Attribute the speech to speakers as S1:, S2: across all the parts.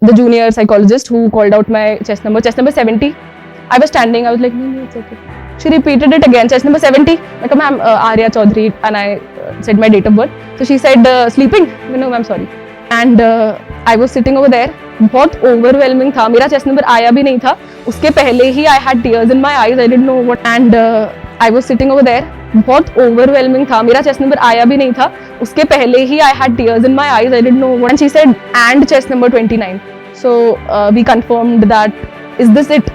S1: the junior psychologist who called out my chest number 70. I was standing, I was like, no, it's okay. She repeated it again, chest number 70. I said, ma'am, Arya Chaudhary, and I said my date of birth. So she said, sleeping? No, ma'am, sorry. And I was sitting over there. बहुत overwhelming था, मेरा chest number आया भी नहीं था, उसके पहले ही I had tears in my eyes, I didn't know what, and I was sitting over there. बहुत overwhelming था, मेरा chest number आया भी नहीं था, उसके पहले ही I had tears in my eyes, I didn't know what, and she said, and chest number 29. So we confirmed that, is this it?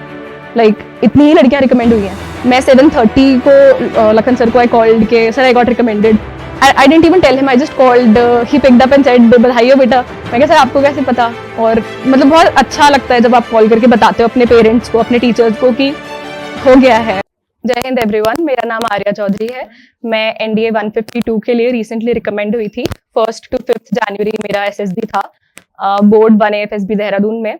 S1: Like इतनी ही लड़कियां recommend हुई हैं. मैं 7:30 को लखन सर को I called के sir I got recommended. I didn't even tell him, I just called, he picked up and said, बधाई हो बेटा. मैं कहा सर आपको कैसे पता? और मतलब बहुत अच्छा लगता है जब आप कॉल करके बताते हो अपने पेरेंट्स को, अपने टीचर्स को कि हो गया है. जय हिंद एवरीवन, मेरा नाम आर्या चौधरी है. मैं NDA 152 के लिए रिसेंटली रिकमेंड हुई थी. 1st to 5th जनवरी मेरा SSB था, बोर्ड 1AFSB देहरादून में,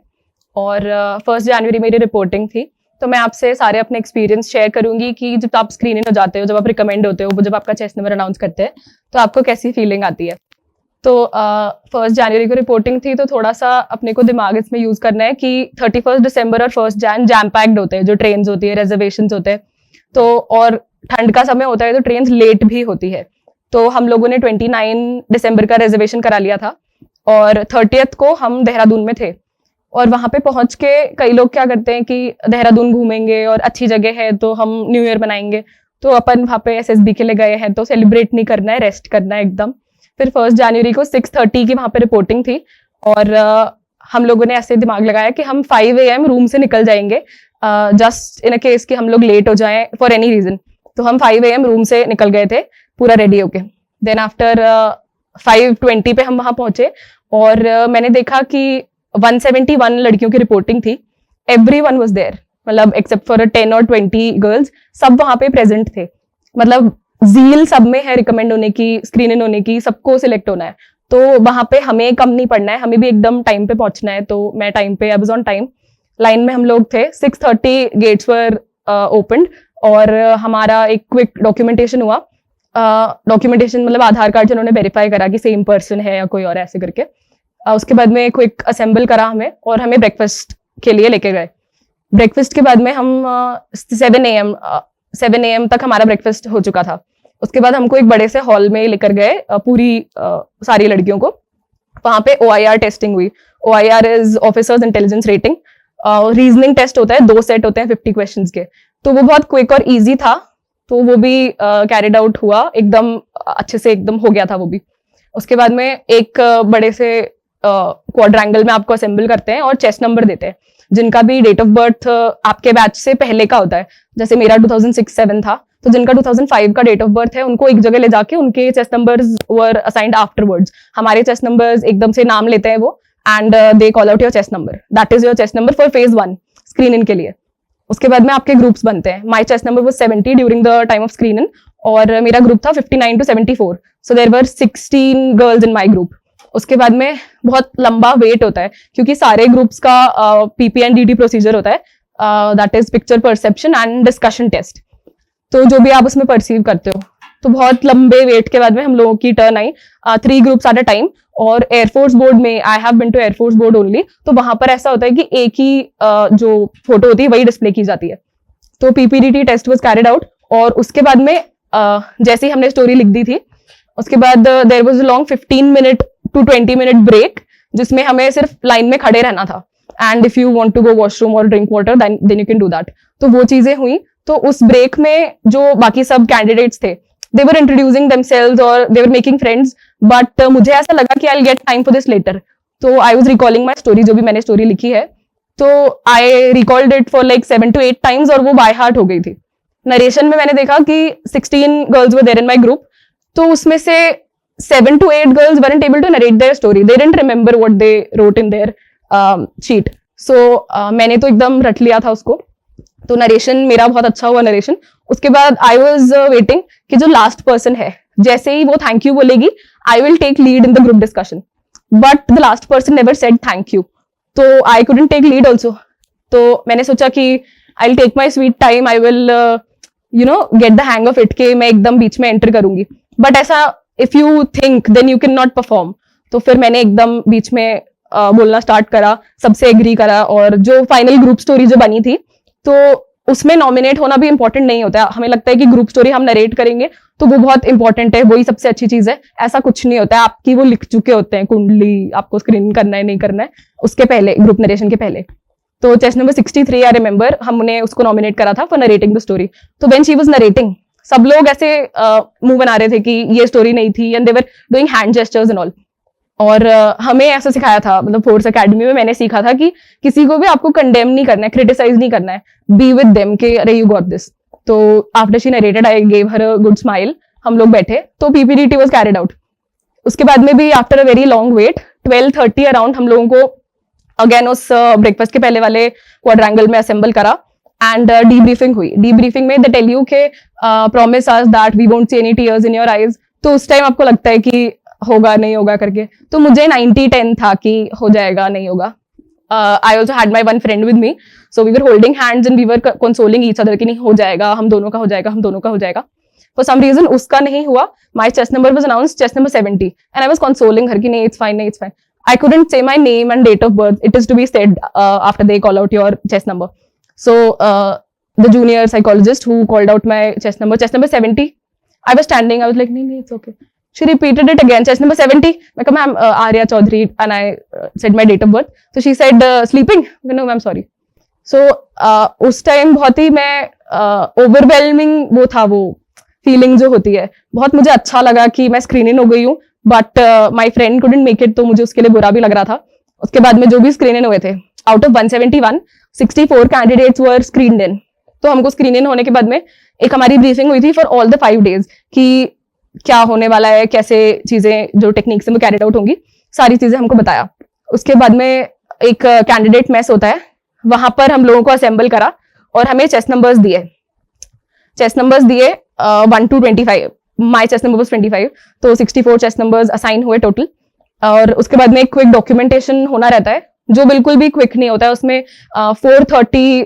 S1: और 1st जनवरी मेरी रिपोर्टिंग थी. तो मैं आपसे सारे अपने एक्सपीरियंस शेयर करूंगी कि जब आप स्क्रीन इन हो जाते हो, जब आप रिकमेंड होते हो, जब आपका चेस्ट नंबर अनाउंस करते हैं, तो आपको कैसी फीलिंग आती है. तो 1st जनवरी को रिपोर्टिंग थी, तो थोड़ा सा अपने को दिमाग इसमें यूज करना है कि 31 दिसंबर और 1st जैन जैम पैक्ड होते हैं, जो ट्रेन होती है, रिजर्वेशन होते हैं, तो और ठंड का समय होता है तो ट्रेन लेट भी होती है. तो हम लोगों ने 29 दिसंबर का रिजर्वेशन करा लिया था, और 30th को हम देहरादून में थे. और वहां पे पहुंच के कई लोग क्या करते हैं कि देहरादून घूमेंगे और अच्छी जगह है तो हम न्यू ईयर मनाएंगे. तो अपन वहां पे SSB के लिए गए हैं, तो सेलिब्रेट नहीं करना है, रेस्ट करना है एकदम. फिर 1st जनवरी को 6:30 की वहां पे रिपोर्टिंग थी, और हम लोगों ने ऐसे दिमाग लगाया कि हम 5 AM रूम से निकल जाएंगे, जस्ट इन अ केस कि हम लोग लेट हो जाएं फॉर एनी रीजन. तो हम 5 AM रूम से निकल गए थे पूरा रेडी होके. देन आफ्टर 5:20 पे हम वहां पहुंचे, और मैंने देखा कि 171 लड़कियों की रिपोर्टिंग थी. एवरीवन वाज देयर, मतलब एक्सेप्ट फॉर 10 और 20 गर्ल्स, सब वहां पे प्रेजेंट थे. मतलब जील सब में है रिकमेंड होने की, स्क्रीन इन होने की, सबको सिलेक्ट होना है. तो वहां पे हमें कम नहीं पड़ना है, हमें भी एकदम टाइम पे पहुंचना है. तो मैं टाइम पे, I was on time. Line में हम लोग थे. 6:30 गेट्स वर ओपन्ड, और हमारा एक क्विक डॉक्यूमेंटेशन हुआ. डॉक्यूमेंटेशन मतलब आधार कार्ड से उन्होंने वेरीफाई करा कि सेम पर्सन है या कोई और, ऐसे करके. उसके बाद में क्विक असेंबल करा हमें, और हमें ब्रेकफास्ट के लिए लेके गए. ब्रेकफास्ट के बाद में हम 7 AM तक हमारा ब्रेकफास्ट हो चुका था. उसके बाद हमको एक बड़े से हॉल में लेकर गए, पूरी सारी लड़कियों को. वहां पे OIR टेस्टिंग हुई. OIR is officers intelligence rating. Reasoning test होता है, 2 सेट होते हैं 50 क्वेश्चंस के. तो वो बहुत क्विक और ईजी था, तो वो भी कैरिड आउट हुआ एकदम अच्छे से, एकदम हो गया था वो भी. उसके बाद में एक बड़े से क्वाड्रेंगल में आपको असेंबल करते हैं और चेस्ट नंबर देते हैं, जिनका भी डेट ऑफ बर्थ आपके बैच से पहले का होता है. जैसे मेरा 2006-7 था, तो जिनका 2005 का डेट ऑफ बर्थ है उनको एक जगह ले जाके उनके chest numbers were assigned afterwards. हमारे चेस्ट नंबर्स एकदम से नाम लेते हैं वो, and they call out your chest number. That is your chest number for phase 1 screen in के लिए. उसके बाद में आपके ग्रुप्स बनते हैं. My chest number was 70 during the time of screen in, और मेरा ग्रुप था 59 to 74. So there were 16 girls in my group. उसके बाद में बहुत लंबा वेट होता है, क्योंकि सारे ग्रुप्स का PPNDT प्रोसीजर होता है, that is picture perception and discussion test. तो जो भी आप उसमें परसीव करते हो, तो बहुत लंबे वेट के बाद में हम लोगों की टर्न आई. 3 ग्रुप्स एट अ टाइम. और एयरफोर्स बोर्ड में, I have been to air force board only, तो वहां पर ऐसा होता है कि एक ही जो फोटो होती है वही डिस्प्ले की जाती है. तो PPDT test was carried out, और उसके बाद में जैसे ही हमने स्टोरी लिख दी थी, उसके बाद there was a long 15 minute to 20 minute break, जिसमें हमें सिर्फ लाइन में खड़े रहना था. And if you want to go washroom और drink water, then you can do that. तो वो चीजें हुई. तो उस ब्रेक में जो बाकी सब कैंडिडेट्स थे, दे वर इंट्रोड्यूसिंग देमसेल्व्स और they were making friends, but मुझे ऐसा लगा कि I will get time for this later. तो I was recalling my story, जो भी मैंने स्टोरी लिखी है. तो I recalled it for like 7 to 8 times, और वो बाय हार्ट हो गई थी. नरेशन में मैंने देखा कि 16 girls were there in my group. तो उसमें से 7 to 8 girls weren't able to narrate their story. They didn't remember what they wrote in their sheet. So मैंने तो एकदम रट लिया था उसको. तो नरेशन मेरा बहुत अच्छा हुआ नरेशन. उसके बाद I was waiting कि जो लास्ट पर्सन है, जैसे ही वो थैंक यू बोलेगी, I will take lead in the group discussion. But the last person never said thank you. तो I couldn't take lead also. तो मैंने सोचा कि I'll take my sweet time. I will get the hang of it कि मैं एकदम बीच में enter करूंगी. बट ऐसा if you think then you can not perform. तो फिर मैंने एकदम बीच में बोलना स्टार्ट करा, सबसे एग्री करा, और जो फाइनल ग्रुप स्टोरी जो बनी थी, तो उसमें नॉमिनेट होना भी इंपॉर्टेंट नहीं होता है। हमें लगता है कि ग्रुप स्टोरी हम नरेट करेंगे तो वो बहुत इंपॉर्टेंट है, वही सबसे अच्छी चीज है। ऐसा कुछ नहीं होता है, आपकी वो लिख चुके होते हैं कुंडली, आपको स्क्रीन करना है नहीं करना है उसके पहले, ग्रुप नरेशन के पहले। तो चेस नंबर 63 आई रिमेंबर, हमने उसको नॉमिनेट करा था फॉर नरेटिंग द स्टोरी। तो व्हेन शी वाज नरेटिंग, सब लोग ऐसे मुंह बना रहे थे कि ये स्टोरी नहीं थी, and they were doing hand gestures and all. और हमें ऐसा सिखाया था, मतलब फोर्स एकेडमी में मैंने सीखा था कि किसी को भी आपको कंडेम नहीं करना है, क्रिटिसाइज नहीं करना है, बी विद देम के अरे यू गॉट दिस। तो after she narrated I gave her a good smile, हम लोग बैठे तो पीपीडीटी वाज कैरिड आउट। उसके बाद में भी after a very long wait 12:30 around हम लोगों को अगेन उस ब्रेकफास्ट के पहले वाले क्वाड्रेंगल में असेंबल करा एंड डीब्रीफिंग हुई। डीब्रीफिंग में दे टेल यू के promise us that we won't see any tears in your eyes. तो उस टाइम आपको लगता है कि होगा नहीं होगा करके, तो मुझे 90-10 था कि हो जाएगा नहीं होगा। I also had my one friend with me, so we were holding hands and we were consoling each other कि नहीं हो जाएगा, हम दोनों का हो जाएगा, हम दोनों का हो जाएगा। फॉर सम रीजन उसका नहीं हुआ। My chest number was announced, chest number 70, and I was consoling her कि नहीं इट्स फाइन, नहीं it's fine. I couldn't say my name and date of birth. It is to be said after they call out your chess number. So the junior psychologist who called out my chess number 70, I was standing. I was like, no, it's okay. She repeated it again, chess number 70. I said, ma'am, Arya Chaudhary, and I said my date of birth. So she said, sleeping? No, ma'am, sorry. So उस time बहुत ही मैं overwhelming वो था, वो feeling जो होती है, बहुत मुझे अच्छा लगा कि मैं स्क्रीन इन हो गई हूँ, but my friend couldn't make it, तो मुझे उसके लिए बुरा भी लग रहा था। उसके बाद में जो भी स्क्रीन इन हुए थे, out of 171, 64 candidates were screen इन। तो हमको स्क्रीन इन होने के बाद में एक हमारी ब्रीफिंग हुई थी फॉर ऑल द 5 days कि क्या होने वाला है, कैसे चीजें जो टेक्निक से वो कैरिड आउट होंगी, सारी चीजें हमको बताया। उसके बाद में एक कैंडिडेट मेस होता है, वहां पर हम लोगों को असेंबल करा और हमें चेस नंबर्स दिए 1 to 25। माई चेस नंबर 25, तो 64 चेस नंबर्स असाइन हुए टोटल। और उसके बाद में एक क्विक डॉक्यूमेंटेशन होना रहता है, जो बिल्कुल भी क्विक नहीं होता है। उसमें 4:30,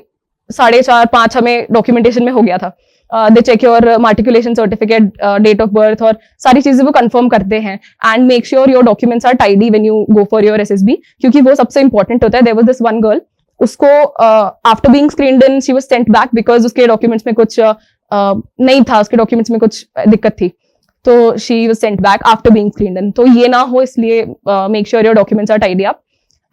S1: 4:30, 5 हमें डॉक्यूमेंटेशन में हो गया था। They check your matriculation certificate, date of birth, और सारी चीजें वो कंफर्म करते हैं, and make sure your documents are tidy when you go for your SSB, क्योंकि वो सबसे इंपॉर्टेंट होता है। There was this one girl, उसको after being screened in she was sent back because उसके डॉक्यूमेंट्स में कुछ नहीं था, उसके डॉक्यूमेंट्स में कुछ दिक्कत थी, तो she was sent back after being screened in. तो ये ना हो, इसलिए make sure your documents are tidy up.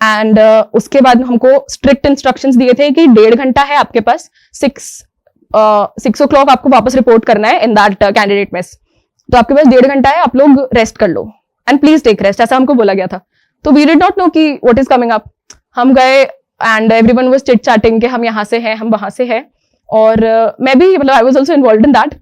S1: And उसके बाद हमको स्ट्रिक्ट इंस्ट्रक्शंस दिए थे कि 1.5 घंटा है आपके पास, 6 o'clock आपको वापस रिपोर्ट करना है इन दैट कैंडिडेट मेस। तो आपके पास 1.5 घंटा है, आप लोग रेस्ट कर लो एंड प्लीज टेक रेस्ट, ऐसा हमको बोला गया था। तो वी डिड नॉट नो कि व्हाट इज कमिंग अप। हम गए and everyone was chit chatting कि हम यहाँ से हैं, हम वहां से हैं, और मैं भी, मतलब I was also involved in that.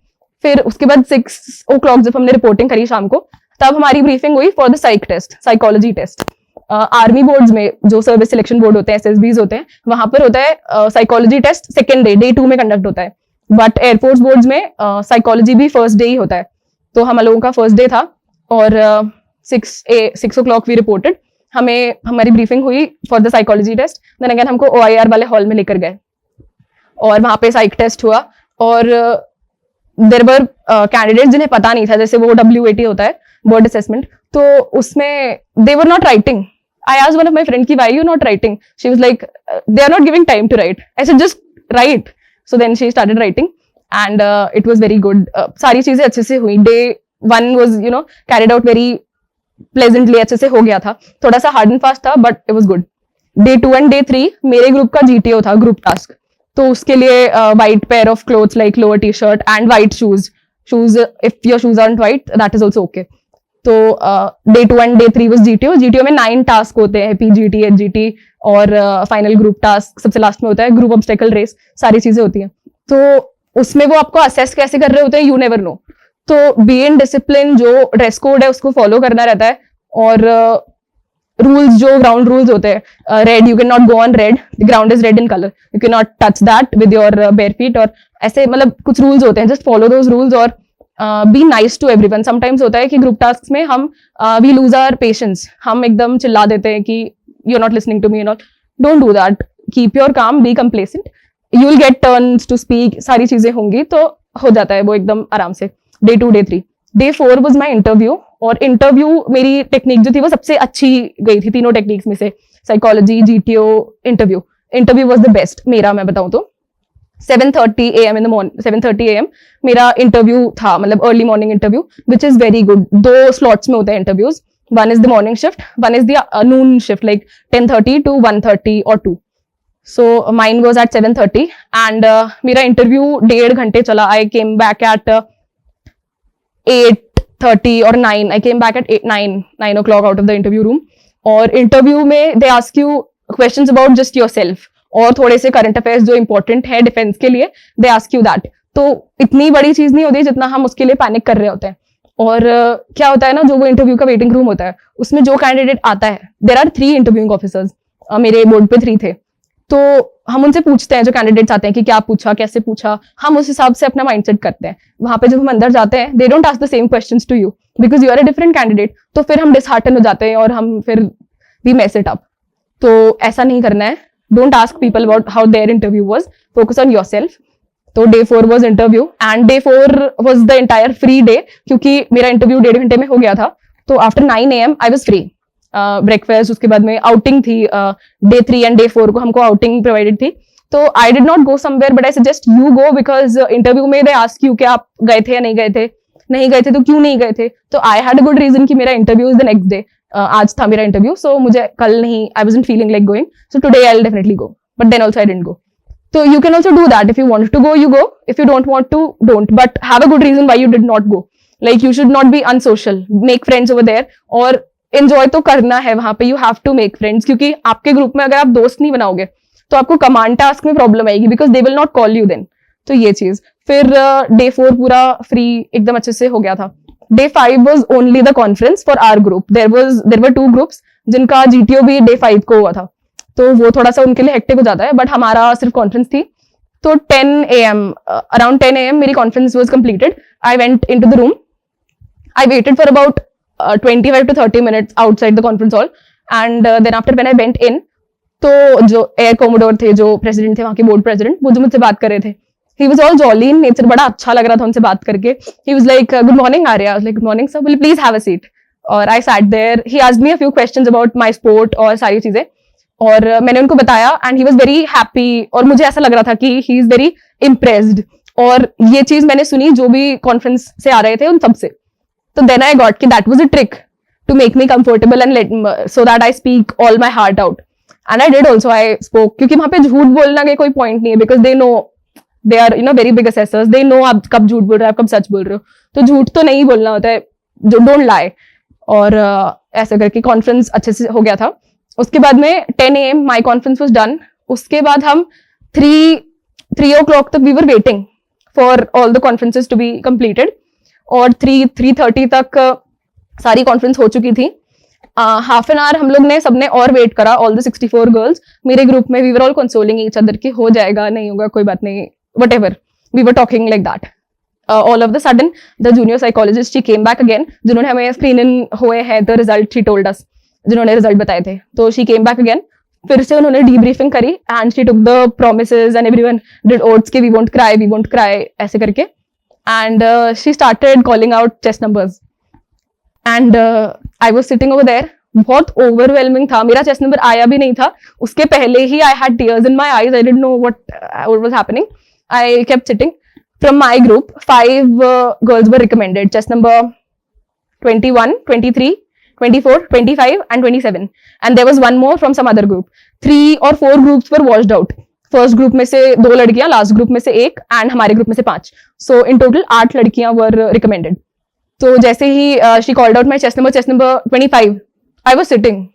S1: फिर उसके बाद 6 o'clock जब हमने रिपोर्टिंग करी शाम को, तब हमारी ब्रीफिंग हुई for the psych test, psychology test. Army boards में जो सर्विस सिलेक्शन बोर्ड होते हैं, एसएसबीज होते हैं, वहां पर होता है साइकोलॉजी टेस्ट सेकेंड डे 2 में कंडक्ट होता है। बट एयरफोर्स बोर्ड्स में साइकोलॉजी भी फर्स्ट डे ही होता है। तो हम लोगों का फर्स्ट डे था, और 6 o'clock वी रिपोर्टेड। हमें हमारी ब्रीफिंग हुई for the psychology test. Then again हमको OIR वाले हॉल में लेकर गए, और वहां पे साइक टेस्ट हुआ। और देयर वर कैंडिडेट जिन्हें पता नहीं था, जैसे वो WAT होता है, वर्ड असेसमेंट, तो उसमें they were not writing. I asked one of my friend कि why you not writing, she was like they are not giving time to write, I said just write. So then she started writing and it was very good. सारी चीजें अच्छे से हुई। Day 1 was carried out very pleasantly, अच्छे से हो गया था। थोड़ा सा हार्ड एंड फास्ट था, but it was good. Day 2 and Day 3 मेरे ग्रुप का GTO था, ग्रुप टास्क। तो उसके लिए white pair of clothes like lower T-shirt and white shoes if your shoes aren't white that is also okay. तो Day 2 and Day 3 was GTO में 9 task होते हैं, PGT, HGT और फाइनल ग्रुप टास्क सबसे last में होता है, group obstacle race, सारी चीजें होती हैं। तो उसमें वो आपको असेस कैसे कर रहे होते हैं, यू नेवर नो। तो बी इन डिसिप्लिन, जो ड्रेस कोड है उसको फॉलो करना रहता है, और रूल्स जो ग्राउंड रूल्स होते हैं, red, you can not go on red, the ground is red in colour, you can not touch that with your bare feet, और ऐसे मतलब कुछ रूल्स होते हैं, जस्ट फॉलो दोज रूल्स और be nice to everyone. Sometimes होता है कि ग्रुप टास्क में हम वी लूज आवर पेशेंस, हम एकदम चिल्ला देते हैं कि you are not listening to me, you not, don't do that, keep your calm, be complacent, you will get turns to speak, सारी चीजें होंगी, तो हो जाता है वो एकदम आराम से। Day 2, Day 3, Day 4 was my interview, और इंटरव्यू मेरी टेक्निक जो थी वो सबसे अच्छी गई थी तीनों टेक्निक्स में से, psychology, GTO, interview was the best मेरा, मैं बताऊं तो 7:30 AM in the morning, 7:30 AM मेरा इंटरव्यू था, मतलब early morning interview, which is very good. 2 slots में होते हैं interviews, one is the morning shift, one is the Noon shift, like 10:30 to 1:30 or 2. So mine was at 7:30 and मेरा interview 1.5 घंटे चला. I came back at 8:30 or 9. I came back at 9 o'clock out of the interview room. और interview में they ask you questions about just yourself और थोड़े से current affairs जो important है डिफेंस के लिए, they ask you that. तो इतनी बड़ी चीज नहीं होती जितना हम उसके लिए पैनिक कर रहे होते हैं. और क्या होता है ना, जो वो इंटरव्यू का वेटिंग रूम होता है उसमें जो कैंडिडेट आता है, देयर आर 3 इंटरव्यूइंग ऑफिसर्स, मेरे बोर्ड पे 3 थे. तो हम उनसे पूछते हैं जो कैंडिडेट्स आते हैं कि क्या पूछा, कैसे पूछा, हम उस हिसाब से अपना माइंडसेट करते हैं. वहां पे जब हम अंदर जाते हैं, they don't ask the same questions to you because you are a different candidate. तो फिर हम डिसहार्टन हो जाते हैं और हम फिर वी मेस इट अप. तो ऐसा नहीं करना है. Don't ask people about how their interview was, focus on yourself. तो Day 4 was interview and Day 4 was the entire free day, क्योंकि मेरा इंटरव्यू 1.5 घंटे में हो गया था. तो after 9 AM I was free. Breakfast, उसके बाद में आउटिंग थी. Day 3 एंड Day 4 को हमको आउटिंग प्रोवाइडेड थी. तो I did not go somewhere but I suggest you go, because interview में दे आस्क यू कि आप गए थे या नहीं गए थे, नहीं गए थे तो क्यों नहीं गए थे. तो I had a good reason कि मेरा interview is the next day. आज था मेरा इंटरव्यू, सो मुझे कल नहीं, I wasn't feeling like going, so today I will definitely go, but then also I didn't go. So you can also do that. If you want to go, you go. If you don't want to, don't. But have a good reason why you did not go. Like you should not be unsocial. Make friends over there. और enjoy तो करना है वहां पे. You have to make friends. क्योंकि आपके group में अगर आप दोस्त नहीं बनाओगे तो आपको कमांड टास्क में प्रॉब्लम आएगी because they will not call you then. तो ये चीज. फिर Day 4 पूरा फ्री एकदम अच्छे से हो गया था. Day 5 was only the conference for our group. There were 2 groups जिनका GTO भी Day 5 को हुआ था. तो वो थोड़ा सा उनके लिए हेक्टिक हो जाता है, बट हमारा सिर्फ कॉन्फ्रेंस थी. तो 10 AM, अराउंड 10 AM मेरी conference was completed. I went into the room. I waited for about 25 to 30 minutes outside the conference hall and then after when I went in, तो जो एयर कोमोडोर थे, जो president थे वहां के, board president, वो जो मुझसे बात कर रहे थे, he was all jolly in nature. बड़ा अच्छा लग रहा था उनसे बात करके. He was like good morning Arya. Like good morning sir, will please have a seat. और I sat there. He asked me a few questions about my sport और सारी चीजें, और मैंने उनको बताया and he was very happy. और मुझे ऐसा लग रहा था कि ही इज वेरी इम्प्रेस्ड. और ये चीज मैंने सुनी जो भी कॉन्फ्रेंस से आ रहे थे उन सबसे. तो देन आई गॉट कि that was a trick to make me comfortable and let so that I speak all my heart out. And I did also. I spoke, क्योंकि वहां पे झूठ बोलना का कोई पॉइंट नहीं है because they know, they are very big assessors. They know आप कब झूठ बोल रहे हो, आप कब सच बोल रहे हो. तो झूठ तो नहीं बोलना होता है, जो डोंट लाई. और ऐसा करके कॉन्फ्रेंस अच्छे से हो गया था. उसके बाद में 10 AM my conference was done. उसके बाद हम 3 o'clock तक we were waiting for all the conferences to be completed. और 3:30 तक सारी कॉन्फ्रेंस हो चुकी थी. हाफ एन आवर हम लोग ने सबने और वेट करा, ऑल द 64 गर्ल्स मेरे ग्रुप में. We were all consoling each other कि हो जाएगा, नहीं होगा, कोई बात नहीं, whatever. We were talking like that. All of the sudden the junior psychologist she came back again, जिन्होंने हमें स्क्रीन इन हुए हैं the result she told us, जिन्होंने रिजल्ट बताए थे. तो शी केम बैक अगेन. फिर से उन्होंने डीब्रीफिंग करी and she took the promises and everyone did oaths के वी वोंट क्राई ऐसे करके. And she started calling out chest numbers and I was sitting over there. बहुत ओवरवेलमिंग था. मेरा चेस्ट नंबर आया भी नहीं था, उसके पहले ही I had tears in my eyes. I didn't know what was happening. I kept sitting. From my group 5 girls were recommended, chest number 21, 23, 24, 25 and 27, and there was one more from some other group. 3 or 4 groups were washed out. First group में से 2 लड़कियां, last group में से 1 and हमारे group में से 5. सो in total 8 लड़कियां वर recommended. तो जैसे ही she called out my chest number 25, I was sitting.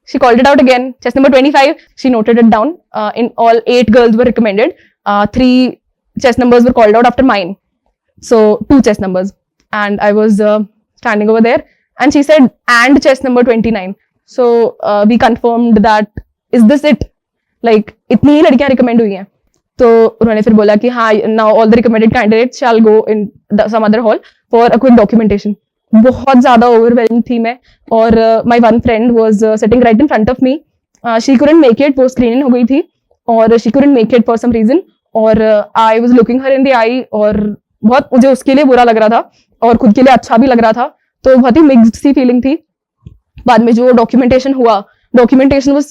S1: She called it out again, chest number 25. She noted it down. In all 8 girls were recommended. 3 chest numbers were called out after mine. So 2 chest numbers. And I was standing over there. And she said, and chest number 29. So we confirmed that, is this it? Like, इतनी ही लड़कियां recommend हुई हैं. तो उन्होंने फिर बोला कि हाँ, now all the recommended candidates shall go in some other hall for a quick documentation. बहुत ज्यादा ओवरवेल्म थी मैं. और my one friend was sitting right in front of me. She couldn't make it, वो स्क्रीन इन हो गई थी और she couldn't make it for some reason. और I was looking her in the eye और बहुत मुझे उसके लिए बुरा लग रहा था. और खुद के लिए अच्छा भी लग रहा था, तो बहुत ही मिक्स्ड सी फीलिंग थी। बाद में जो डॉक्यूमेंटेशन हुआ, डॉक्यूमेंटेशन वाज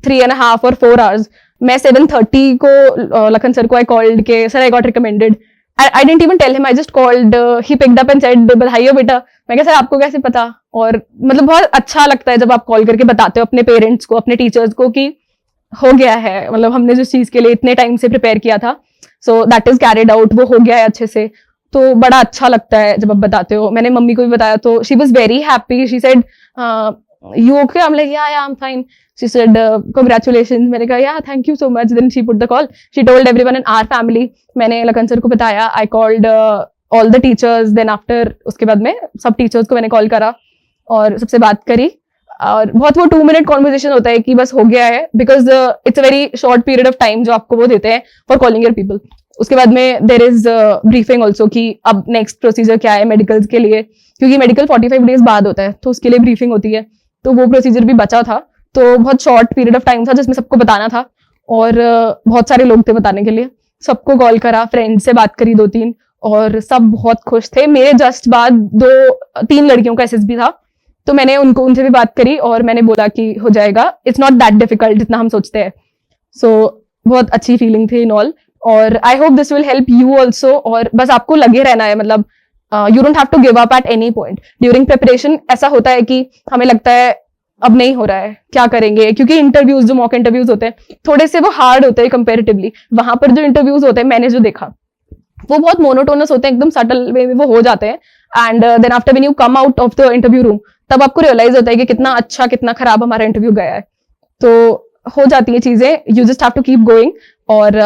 S1: 3.5 और 4 hours। मैं 7:30 को लखन सर को आई कॉल्ड के sir I got recommended. I didn't even tell him, I just called, he picked up and said बधाई हो बेटा। मैं कहा सर आपको कैसे पता? और मतलब बहुत अच्छा लगता है जब आप कॉल करके बताते हो अपने पेरेंट्स को, अपने टीचर्स को कि हो गया है, मतलब हमने जिस चीज के लिए इतने टाइम से प्रिपेयर किया था, so that is carried out, वो हो गया है अच्छे से। तो बड़ा अच्छा लगता है जब आप बताते हो। मैंने मम्मी को भी बताया तो she was very happy. She said you okay? I'm like, yeah, I'm fine. She said, congratulations. मैंने कहा, yeah, thank you so much. Then she put the call. She told everyone in our family. मैंने Lakhan sir को बताया. I called all the teachers. Then after, उसके बाद में सब teachers को मैंने call करा और सबसे बात करी। और बहुत वो 2-minute conversation होता है कि बस हो गया है, because it's a very short period of time जो आपको वो देते हैं for calling your people. उसके बाद में there is briefing also कि अब next procedure क्या है मेडिकल्स के लिए, क्योंकि मेडिकल 45 days बाद होता है, तो उसके लिए ब्रीफिंग होती है। तो वो प्रोसीजर भी बचा था, तो बहुत शॉर्ट पीरियड ऑफ टाइम था जिसमें सबको बताना था, और बहुत सारे लोग थे बताने के लिए। सबको कॉल करा, फ्रेंड से बात करी 2-3, और सब बहुत खुश थे। मेरे जस्ट बाद 2-3 लड़कियों का एसएसबी था, तो मैंने उनसे भी बात करी और मैंने बोला कि हो जाएगा, इट्स नॉट दैट डिफिकल्ट जितना हम सोचते हैं। सो बहुत अच्छी फीलिंग थी इन ऑल, और I hope this will help you also. और बस आपको लगे रहना है, मतलब you don't have to give up at any point during preparation. ऐसा होता है कि हमें लगता है अब नहीं हो रहा है, क्या करेंगे, क्योंकि इंटरव्यूज, जो मॉक इंटरव्यूज होते हैं थोड़े से वो हार्ड होते हैं कंपेरेटिवली। वहां पर जो इंटरव्यूज होते हैं, मैंने जो देखा, वो बहुत मोनोटोनस होते हैं, एकदम सटल वे में वो हो जाते हैं। And then after when you come out of the interview room, तब आपको रियलाइज होता है कि कितना अच्छा कितना खराब हमारा इंटरव्यू गया है। तो हो जाती है चीजें, you just have to keep going. और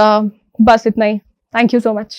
S1: बस इतना ही। Thank you so much.